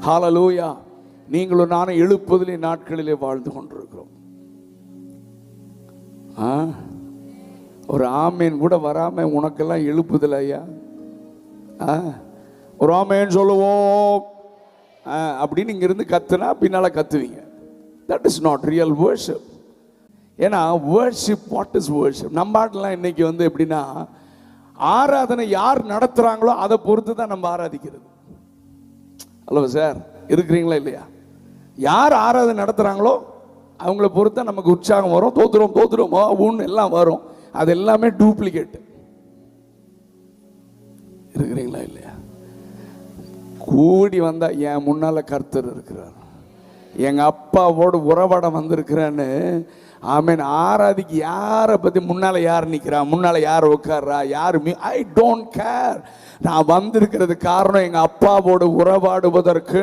ஹல்லேலூயா. நீங்களும் நானும் எழுப்புதலே நாட்களிலே வாழ்ந்து கொண்டிருக்கிறோம். ஒரு ஆமேன் கூட வராம உனக்கெல்லாம் எழுப்புதல் ஐயா. ஒரு ஆமேன் சொல்லுவோம் அப்படின்னு இங்க இருந்து கத்துனா பின்னால கத்துவீங்க. That is not real worship. ஏன்னா வர்ஷிப், வாட் இஸ் வர்ஷிப்? நம்ம ஆட்டெல்லாம் இன்னைக்கு எப்படின்னா, ஆராதனை யார் நடத்துறாங்களோ அதை பொறுத்து தான் நம்ம ஆராதிக்கிறது. ஹலோ சார், இருக்கிறீங்களா இல்லையா? யார் ஆராதனை நடத்துறாங்களோ அவங்கள பொறுத்தா நமக்கு உற்சாகம் வரும். தோத்துறோமோ ஊன்னு எல்லாம் வரும். அது எல்லாமே டூப்ளிகேட். இருக்கிறீங்களா இல்லையா? கூடி வந்தா என் முன்னால கர்த்தர் இருக்கிறார், எங்க அப்பாவோடு உறவாட வந்திருக்கிறேன்னு ஆமேன் ஆராதிக்கு. யாரை பத்தி முன்னால யார் நிக்கிறா, முன்னால யார் உட்கார்றா, யாரு, ஐ டோன்ட் கேர். நான் வந்திருக்கிறது காரணம் எங்க அப்பாவோடு உறவாடுவதற்கு.